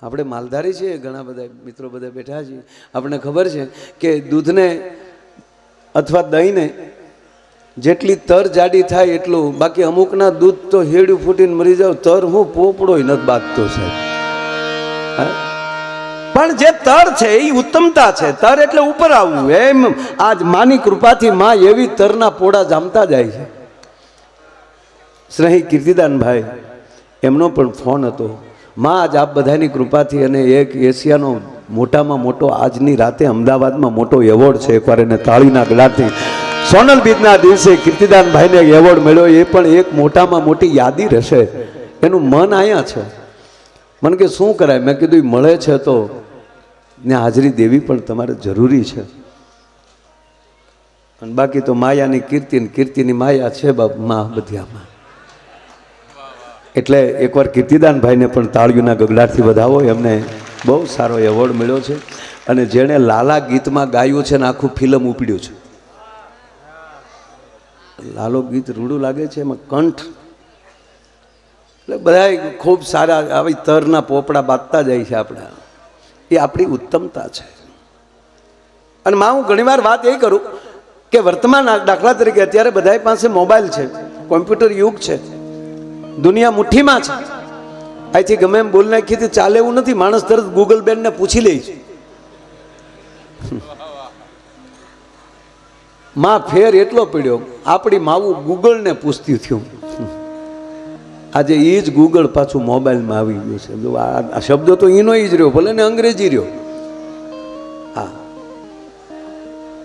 આપણે માલધારી છીએ, ઘણા બધા મિત્રો બધા બેઠા છીએ, આપણને ખબર છે કે દૂધને અથવા દહીંને જેટલી તર જાડી થાય એટલું, બાકી અમુકના દૂધ તો હેડું ફૂટીને મરી જાવ, તર હું પોપડોય નથી બાંધતો સાહેબ. પણ જે તર છે એ ઉત્તમતા છે. તર એટલે ઉપર આવવું. એમ આજ માની કૃપાથી માં એવી તરના પોડા જામતા જાય છે. સ્નેહી કીર્તિદાનભાઈ એમનો પણ ફોન હતો. માં આજ આપ બધાની કૃપાથી અને એક એશિયાનો મોટામાં મોટો આજની રાતે અમદાવાદમાં મોટો એવોર્ડ છે, એકવાર એને તાળીના ગળાથી સોનલ બીજના દિવસે કીર્તિદાનભાઈને એવોર્ડ મળ્યો. એ પણ એક મોટામાં મોટી યાદી રહેશે. એનું મન અહીંયા છે. મને કે શું કરાય? મેં કીધું મળે છે તો ને હાજરી દેવી પણ તમારે જરૂરી છે. અને બાકી તો માયાની કીર્તિ, કીર્તિની માયા છે બાપ માં બધામાં. એટલે એકવાર કીર્તિદાનભાઈને પણ તાળીઓના ગગડાટથી વધાવો. એમને બહુ સારો એવોર્ડ મળ્યો છે. અને જેણે લાલા ગીતમાં ગાયું છે ને આખું ફિલ્મ ઉપડ્યું છે. લાલો ગીત રૂડું લાગે છે, એમાં કંઠ એટલે બધા ખૂબ સારા આવી તરના પોપડા બાંધતા જાય છે. આપણા એ આપણી ઉત્તમતા છે. અને માં હું ઘણીવાર વાત એ કરું કે વર્તમાન દાખલા તરીકે અત્યારે બધા પાસે મોબાઈલ છે, કોમ્પ્યુટર યુગ છે, દુનિયા મુઠ્ઠીમાં છે. અહીંથી ગમે એમ બોલ નાખી ચાલે એવું નથી. માણસ તરત ગૂગલ બેનને પૂછી લે છે. માં ફેર એટલો પડ્યો, આપણી માવું ગૂગલને પૂછતી થયું. આજે એ જ ગૂગલ પાછું મોબાઈલમાં આવી ગયું છે. આ શબ્દો તો એનો જ રહ્યો, ભલે ને અંગ્રેજી રહ્યો. હા,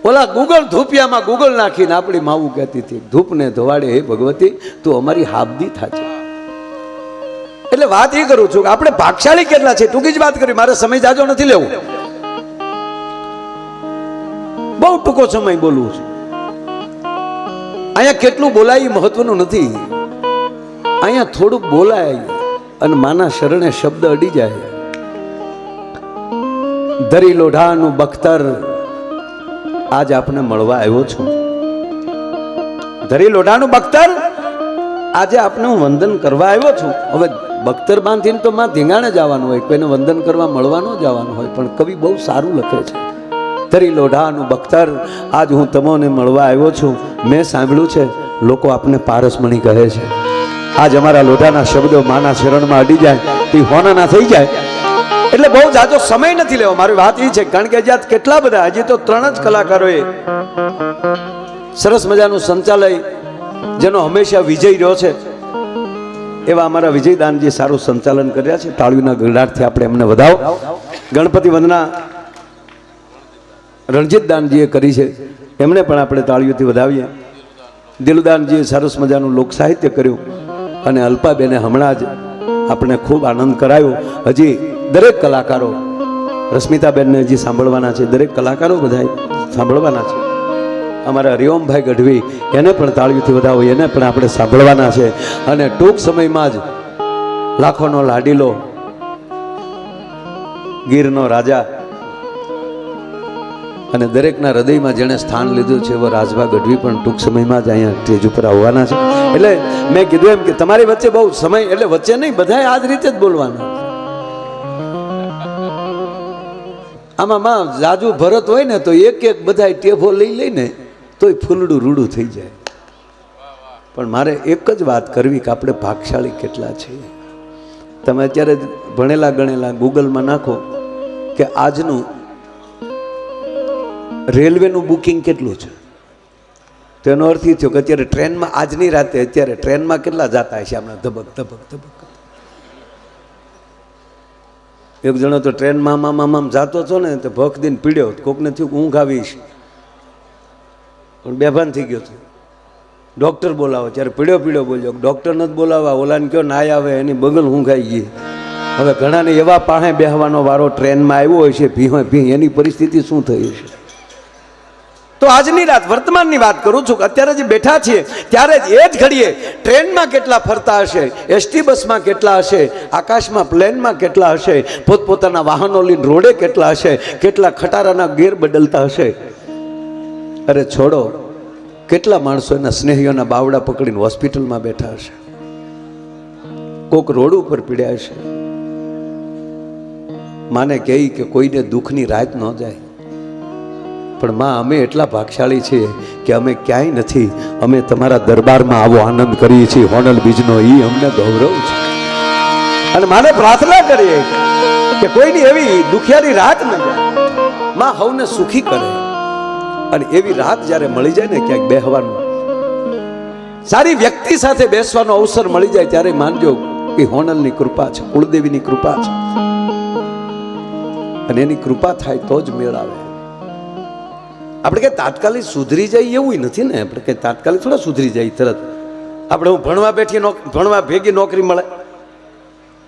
ઓલા ગૂગલ ધૂપિયામાં ગૂગલ નાખીને આપણી માવું કહેતી હતી, ધૂપને ધોવાડે હે ભગવતી તું અમારી હાબદી થાજે. એટલે વાત એ કરું છું કે આપણે ભાગશાળી કેટલા છે. ટૂંકી જ વાત કરી, મારે સમય જાજો નથી લેવું, બહુ ટૂંકો સમય બોલવું છે. અહીંયા કેટલું બોલાય મહત્વનું નથી. અહીંયા થોડુંક બોલાય અને માના શરણે શબ્દ અડી જાય. ધરી લોઢાનું બખ્તર આજ આપને મળવા આવ્યો છું. ધરી લોઢાનું બખ્તર આજે આપને હું વંદન કરવા આવ્યો છું. હવે બખ્તર બાંધીને તો માં ધીંગાણે જવાનું હોય, કોઈને વંદન કરવા મળવાનો જવાનું હોય. પણ કવિ બહુ સારું લખે છે. ધરી લોઢાનું બખ્તર આજ હું તમને મળવા આવ્યો છું. મેં સાંભળ્યું છે લોકો આપને પારસમણી કહે છે. આજ અમારા લોઢાના શબ્દો માના શરણમાં અડી જાય તે હોનાના થઈ જાય. એટલે બહુ જાજો સમય નથી લેવો. મારી વાત એ છે કારણ કે હજી કેટલા બધા, હજી તો 3 જ કલાકારોએ સરસ મજાનું સંચાલય જેનો હંમેશા વિજય રહ્યો છે એવા અમારા વિજયદાનજી સારું સંચાલન કર્યા છે. તાળીઓના ગગડાટથી આપણે એમને વધાવો. ગણપતિ વંદના રણજીતદાનજીએ કરી છે, એમને પણ આપણે તાળીઓથી વધાવીએ. દિલુદાનજીએ સરસ મજાનું લોક સાહિત્ય કર્યું અને અલ્પાબેને હમણાં જ આપણે ખૂબ આનંદ કરાયો. હજી દરેક કલાકારો, રશ્મિતાબેનને હજી સાંભળવાના છે, દરેક કલાકારો બધા સાંભળવાના છે. અમારા હરિઓમભાઈ ગઢવી એને પણ તાળીઓથી વધાવો, એને પણ આપણે સાંભળવાના છે. અને ટૂંક સમયમાં જ લાખોનો લાડીલો, ગીરનો રાજા અને દરેકના હૃદયમાં જેણે સ્થાન લીધું છે એવો રાજભા ગઢવી પણ ટૂંક સમયમાં જ અહીંયા સ્ટેજ ઉપર આવવાના છે. એટલે મેં કીધું એમ કે તમારી વચ્ચે બહુ સમય, એટલે વચ્ચે નહીં, બધાએ આ જ રીતે જ બોલવાનું. આમાં માં જાજુ ભરત હોય ને તો એક એક બધા ટેફો લઈ લઈને તોય ફૂલડું રૂડું થઈ જાય. પણ મારે એક જ વાત કરવી કે આપણે ભાગશાળી કેટલા છીએ. તમે અત્યારે ભણેલા ગણેલા ગૂગલમાં નાખો કે આજનું રેલવેનું બુકિંગ કેટલું છે, તેનો અર્થ એ થયો કે અત્યારે ટ્રેનમાં આજની રાતે અત્યારે ટ્રેનમાં કેટલા જતા હશે હમણાં ધબક ધબક ધબક. એક જણો તો ટ્રેનમાં મામ જાતો હતો ને તો ભખ દિન પીડ્યો, કોકને થયું કે ઊંઘ આવીશ, પણ બેભાન થઈ ગયો હતો. ડૉક્ટર બોલાવો, ત્યારે પીડ્યો બોલ્યો, ડૉક્ટર નથી બોલાવવા, ઓલાને કયો ના આવે, એની બગલ ઊંઘાઈ ગઈ. હવે ઘણાને એવા પાસે બેહવાનો વારો ટ્રેનમાં આવ્યો હોય છે ભી, એની પરિસ્થિતિ શું થઈ હશે. તો આજની રાત વર્તમાનની વાત કરું છું કે અત્યારે જે બેઠા છીએ ત્યારે જ એ જ ઘડીએ ટ્રેનમાં કેટલા ફરતા હશે, એસટી બસમાં કેટલા હશે, આકાશમાં પ્લેનમાં કેટલા હશે, પોતપોતાના વાહનો લઈને રોડે કેટલા હશે, કેટલા ખટારાના ગેર બદલતા હશે. અરે છોડો, કેટલા માણસો એના સ્નેહીઓના બાવડા પકડીને હોસ્પિટલમાં બેઠા હશે, કોક રોડ ઉપર પીડ્યા હશે. માને કહે કે કોઈને દુઃખની રાત ન જાય, પણ માં અમે એટલા ભાગશાળી છીએ કે અમે ક્યાંય નથી, અમે તમારા દરબારમાં આવો આનંદ કરીએ છીએ હોનલ બીજનો, એ અમને ગૌરવ છે. અને માને પ્રાર્થના કરીએ કે કોઈની એવી દુખિયારી રાત ન જાય, માં હવને સુખી કરે. અને એવી રાત જ્યારે મળી જાય ને, ક્યાંક બેહવાનું, સારી વ્યક્તિ સાથે બેસવાનો અવસર મળી જાય, ત્યારે માનજો કે હોનલની કૃપા છે, કુળદેવીની કૃપા છે. અને એની કૃપા થાય તો જ મેળ આવે. આપણે કઈ તાત્કાલિક સુધરી જાય એવું નથી ને, આપણે કઈ તાત્કાલિક થોડા સુધરી જાય તરત. આપણે હું ભણવા બેઠી ભણવા ભેગી નોકરી મળે?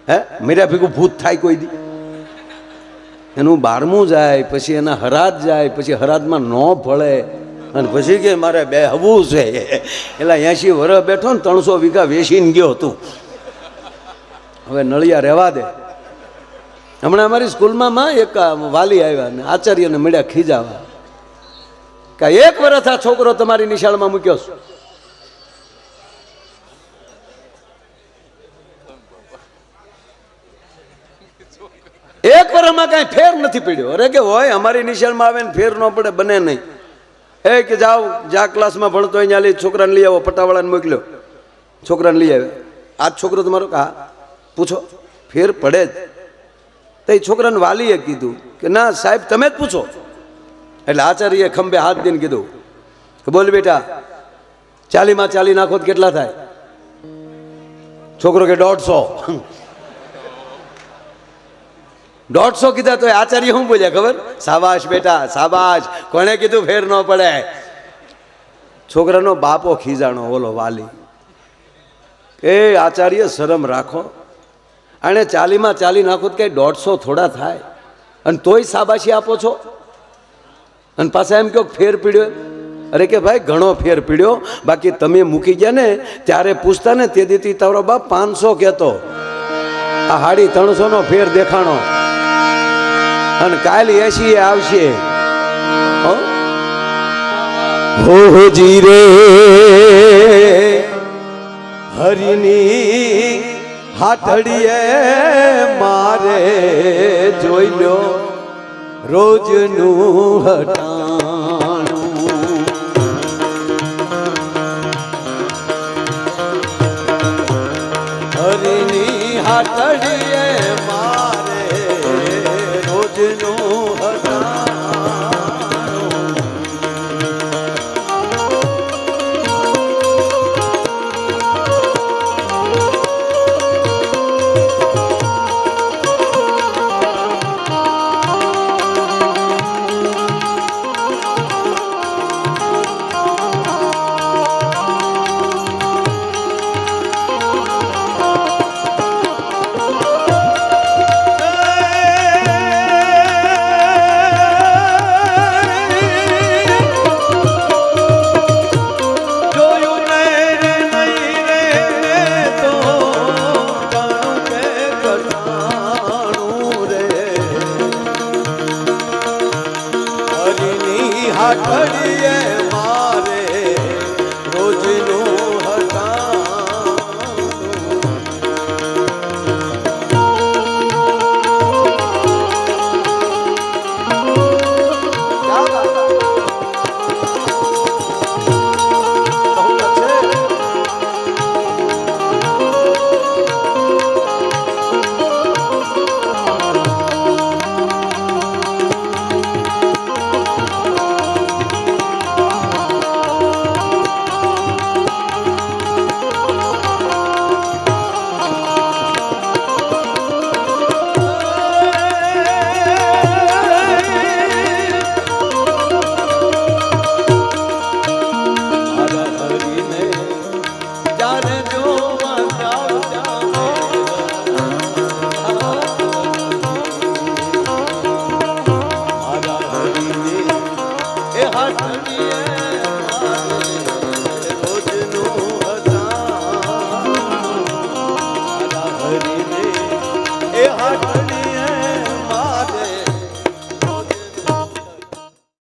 હે મેરા ભેગું ભૂત થાય કોઈ દી? એનું 12મું જાય, પછી એના હરાજ જાય, પછી હરાજમાં ન ભળે, અને પછી કે મારે બેહવું છે. એટલે 80 વર્ષ બેઠો ને 300 વીઘા વેચીને ગયો હતું. હવે નળિયા રહેવા દે. હમણાં અમારી સ્કૂલમાં એક વાલી આવ્યા ને આચાર્યને મળ્યા ખીજાવા કે 1 વર્ષ આ છોકરો તમારી નિશાળમાં મૂક્યો છે. એક વર્ષમાં કઈ ફેર નથી પડ્યો. અરે કે હોય અમારી નિશાળમાં આવે ને ફેર ન પડે, બને નહીં. કે જાઓ જ્યાં ક્લાસમાં ભણતો હોય ત્યાં છોકરાને લઈ આવો. પટાવાળાને મોકલ્યો, છોકરાને લઈ આવે. આ છોકરો તમારો? હા. પૂછો, ફેર પડે જ. તો એ છોકરાને વાલીએ કીધું કે ના સાહેબ તમે જ પૂછો. એટલે આચાર્યએ ખંભે હાથ દઈને કીધું કે બોલ બેટા, 40 માં 40 નાખો તો કેટલા થાય? છોકરો કે 150. 150 કીધા તો આચાર્ય શું બોલ્યા ખબર? શાબાશ બેટા શાબાશ. કોણે કીધું ફેર ન પડે? છોકરાનો બાપો ખીજાણો, ઓલો વાલી. એ આચાર્ય શરમ રાખો, અને 40 માં 40 નાખો તો કઈ 150 થોડા થાય, અને તોય શાબાશી આપો છો, અને પાછા એમ કહો ફેર પીડ્યો. અરે કે ભાઈ ઘણો ફેર પીડ્યો, બાકી તમે મૂકી ગયા ને ત્યારે પૂછતા ને તે દીથી તારો બાપ 500 કહેતો, આ 350 નો ફેર દેખાણો, અને કાલ 80 આવશે. હો જી રે હરિની હાથડીએ મારે જોઈ લો રોજનું હટાણું. હરિની હાથડીએ મારે રોજનું હટાણું. હાથડીએ મારે રોજનું જાને